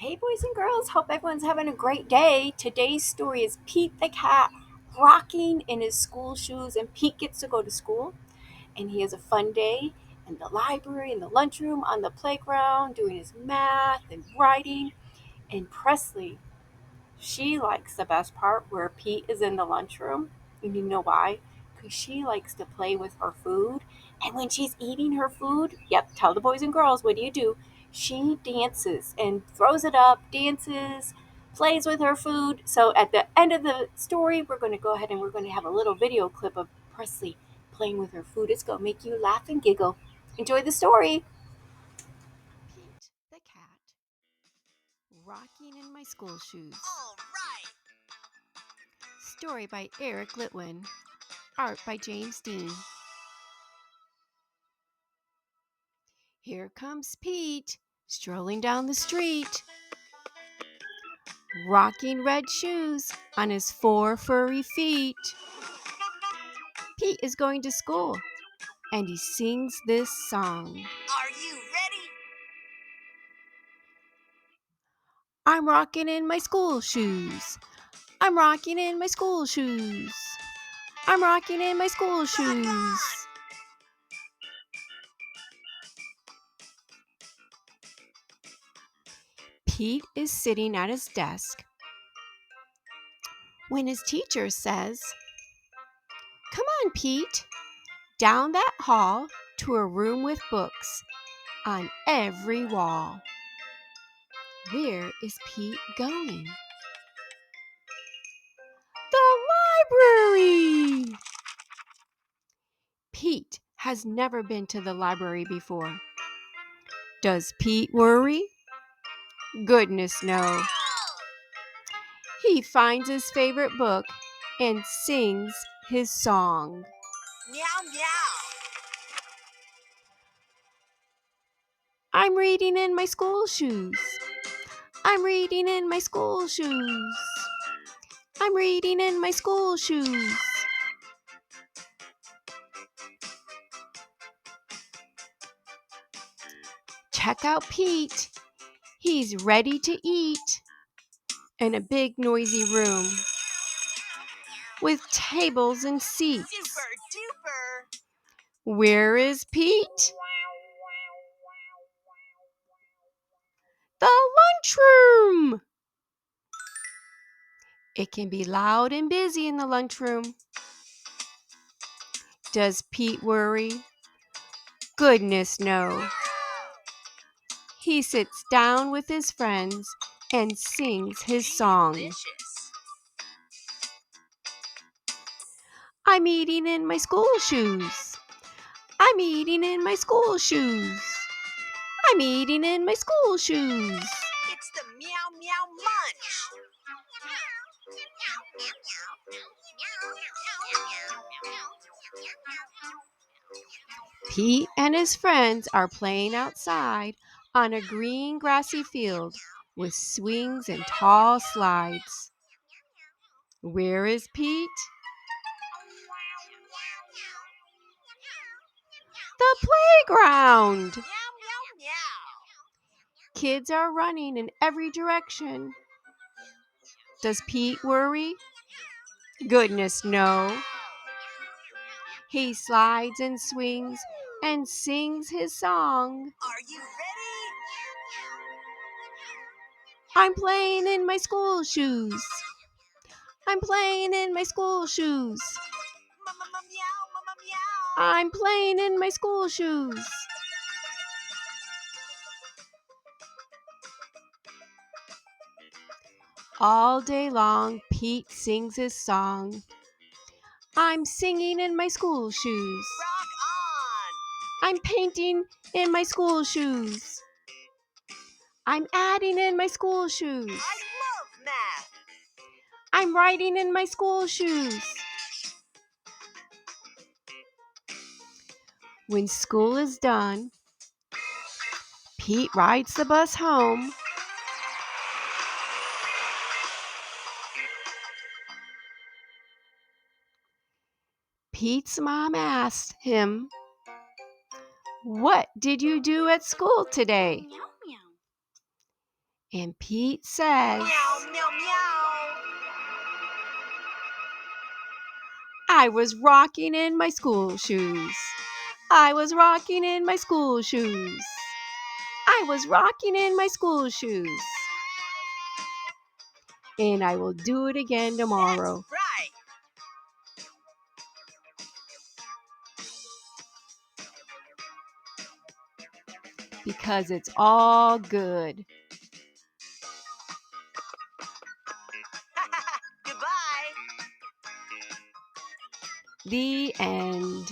Hey, boys and girls, hope everyone's having a great day. Today's story is Pete the cat rocking in his school shoes, and Pete gets to go to school, and he has a fun day in the library, in the lunchroom, on the playground, doing his math and writing. And Presley, she likes the best part where Pete is in the lunchroom. And you know why? Because she likes to play with her food. And when she's eating her food, yep, tell the boys and girls, what do? She dances and throws it up, dances, plays with her food. So at the end of the story, we're going to go ahead and we're going to have a little video clip of Presley playing with her food. It's going to make you laugh and giggle. Enjoy the story. Pete the cat, rocking in my school shoes. All right. Story by Eric Litwin. Art by James Dean. Here comes Pete, strolling down the street, rocking red shoes on his 4 furry feet. Pete is going to school, and he sings this song. Are you ready? I'm rocking in my school shoes. I'm rocking in my school shoes. I'm rocking in my school shoes. Pete is sitting at his desk when his teacher says, "Come on, Pete, down that hall to a room with books on every wall." Where is Pete going? The library! Pete has never been to the library before. Does Pete worry? Goodness, no. He finds his favorite book and sings his song. Meow, meow. I'm reading in my school shoes. I'm reading in my school shoes. I'm reading in my school shoes. Check out Pete. He's ready to eat in a big noisy room with tables and seats. Super duper. Where is Pete? The lunchroom! It can be loud and busy in the lunchroom. Does Pete worry? Goodness, no. He sits down with his friends and sings his song. Delicious. I'm eating in my school shoes. I'm eating in my school shoes. I'm eating in my school shoes. It's the meow, meow munch. Pete and his friends are playing outside on a green grassy field with swings and tall slides. Where is Pete? The playground! Meow, meow, meow. Kids are running in every direction. Does Pete worry? Goodness, no. He slides and swings and sings his song. Are you ready? I'm playing in my school shoes. I'm playing in my school shoes. Meow, mama, meow. I'm playing in my school shoes. All day long, Pete sings his song. I'm singing in my school shoes. Rock on. I'm painting in my school shoes. I'm adding in my school shoes. I love math. I'm writing in my school shoes. When school is done, Pete rides the bus home. Pete's mom asked him, "What did you do at school today?" Meow, meow. And Pete says, Meow, meow, meow. I was rocking in my school shoes. I was rocking in my school shoes. I was rocking in my school shoes. And I will do it again tomorrow. That's right. Because it's all good. Goodbye. The end.